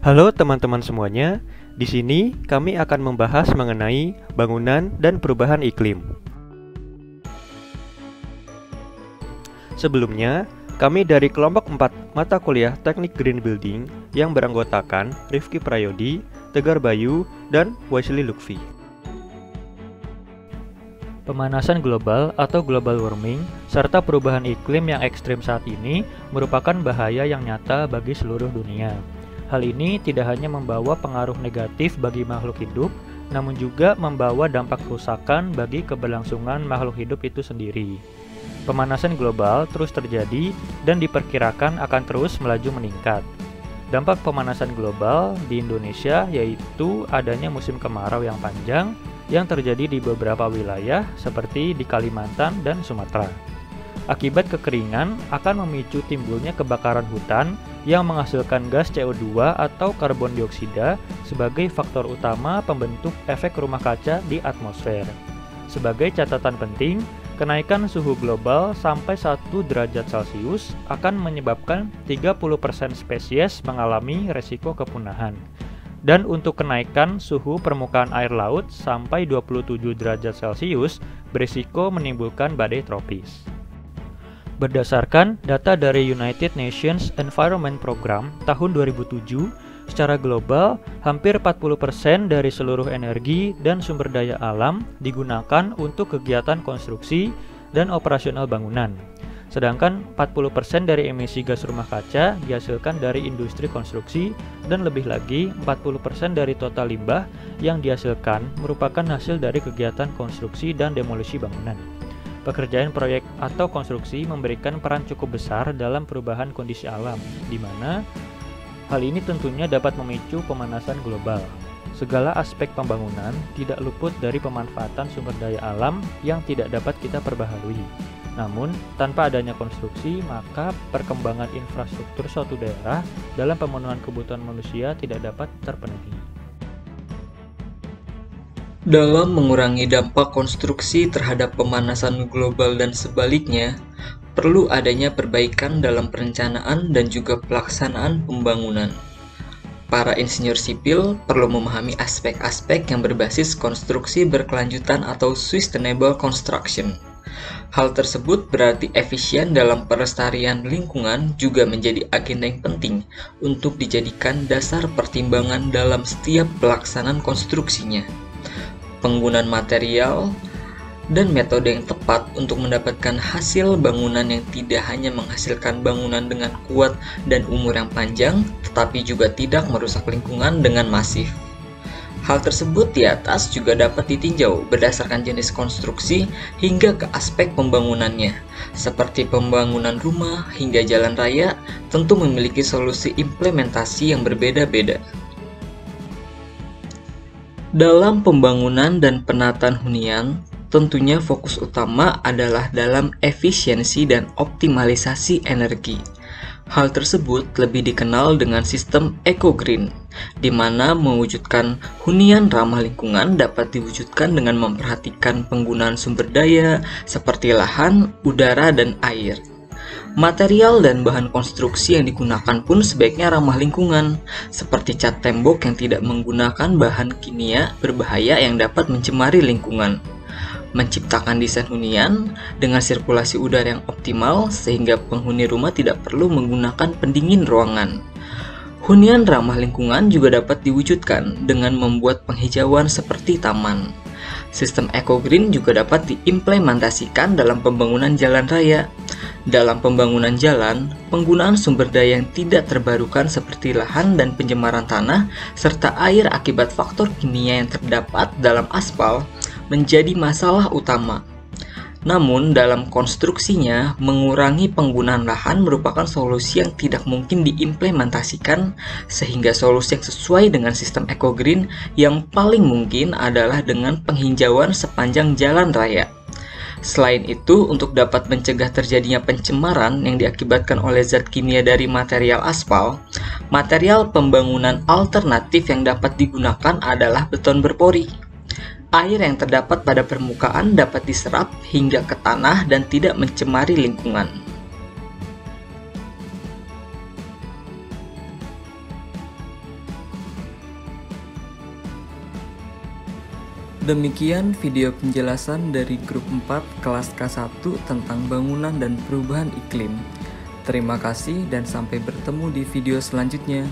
Halo teman-teman semuanya, di sini kami akan membahas mengenai bangunan dan perubahan iklim. Sebelumnya, kami dari kelompok 4 mata kuliah Teknik Green Building yang beranggotakan Rifki Prayodi, Tegar Bayu, dan Wesley Lukfi. Pemanasan global atau global warming serta perubahan iklim yang ekstrim saat ini merupakan bahaya yang nyata bagi seluruh dunia. Hal ini tidak hanya membawa pengaruh negatif bagi makhluk hidup, namun juga membawa dampak kerusakan bagi keberlangsungan makhluk hidup itu sendiri. Pemanasan global terus terjadi dan diperkirakan akan terus melaju meningkat. Dampak pemanasan global di Indonesia yaitu adanya musim kemarau yang panjang yang terjadi di beberapa wilayah seperti di Kalimantan dan Sumatera. Akibat kekeringan akan memicu timbulnya kebakaran hutan yang menghasilkan gas CO2 atau karbon dioksida sebagai faktor utama pembentuk efek rumah kaca di atmosfer. Sebagai catatan penting, kenaikan suhu global sampai 1 derajat Celcius akan menyebabkan 30% spesies mengalami resiko kepunahan. Dan untuk kenaikan suhu permukaan air laut sampai 27 derajat Celcius berisiko menimbulkan badai tropis. Berdasarkan data dari United Nations Environment Program tahun 2007, secara global hampir 40% dari seluruh energi dan sumber daya alam digunakan untuk kegiatan konstruksi dan operasional bangunan. Sedangkan 40% dari emisi gas rumah kaca dihasilkan dari industri konstruksi dan lebih lagi 40% dari total limbah yang dihasilkan merupakan hasil dari kegiatan konstruksi dan demolisi bangunan. Pekerjaan proyek atau konstruksi memberikan peran cukup besar dalam perubahan kondisi alam, di mana hal ini tentunya dapat memicu pemanasan global. Segala aspek pembangunan tidak luput dari pemanfaatan sumber daya alam yang tidak dapat kita perbaharui. Namun, tanpa adanya konstruksi, maka perkembangan infrastruktur suatu daerah dalam pemenuhan kebutuhan manusia tidak dapat terpenuhi. Dalam mengurangi dampak konstruksi terhadap pemanasan global dan sebaliknya, perlu adanya perbaikan dalam perencanaan dan juga pelaksanaan pembangunan. Para insinyur sipil perlu memahami aspek-aspek yang berbasis konstruksi berkelanjutan atau sustainable construction. Hal tersebut berarti efisien dalam pelestarian lingkungan juga menjadi agenda yang penting untuk dijadikan dasar pertimbangan dalam setiap pelaksanaan konstruksinya. Penggunaan material dan metode yang tepat untuk mendapatkan hasil bangunan yang tidak hanya menghasilkan bangunan dengan kuat dan umur yang panjang, tetapi juga tidak merusak lingkungan dengan masif. Hal tersebut di atas juga dapat ditinjau berdasarkan jenis konstruksi hingga ke aspek pembangunannya, seperti pembangunan rumah hingga jalan raya, tentu memiliki solusi implementasi yang berbeda-beda. Dalam pembangunan dan penataan hunian, tentunya fokus utama adalah dalam efisiensi dan optimalisasi energi. Hal tersebut lebih dikenal dengan sistem eco-green, di mana mewujudkan hunian ramah lingkungan dapat diwujudkan dengan memperhatikan penggunaan sumber daya seperti lahan, udara, dan air. Material dan bahan konstruksi yang digunakan pun sebaiknya ramah lingkungan, seperti cat tembok yang tidak menggunakan bahan kimia berbahaya yang dapat mencemari lingkungan. Menciptakan desain hunian dengan sirkulasi udara yang optimal sehingga penghuni rumah tidak perlu menggunakan pendingin ruangan. Hunian ramah lingkungan juga dapat diwujudkan dengan membuat penghijauan seperti taman. Sistem eco-green juga dapat diimplementasikan dalam pembangunan jalan raya. Dalam pembangunan jalan, penggunaan sumber daya yang tidak terbarukan seperti lahan dan pencemaran tanah, serta air akibat faktor kimia yang terdapat dalam aspal menjadi masalah utama. Namun, dalam konstruksinya, mengurangi penggunaan lahan merupakan solusi yang tidak mungkin diimplementasikan, sehingga solusi yang sesuai dengan sistem eco-green yang paling mungkin adalah dengan penghijauan sepanjang jalan raya. Selain itu, untuk dapat mencegah terjadinya pencemaran yang diakibatkan oleh zat kimia dari material aspal, material pembangunan alternatif yang dapat digunakan adalah beton berpori. Air yang terdapat pada permukaan dapat diserap hingga ke tanah dan tidak mencemari lingkungan. Demikian video penjelasan dari grup 4 kelas K1 tentang bangunan dan perubahan iklim. Terima kasih dan sampai bertemu di video selanjutnya.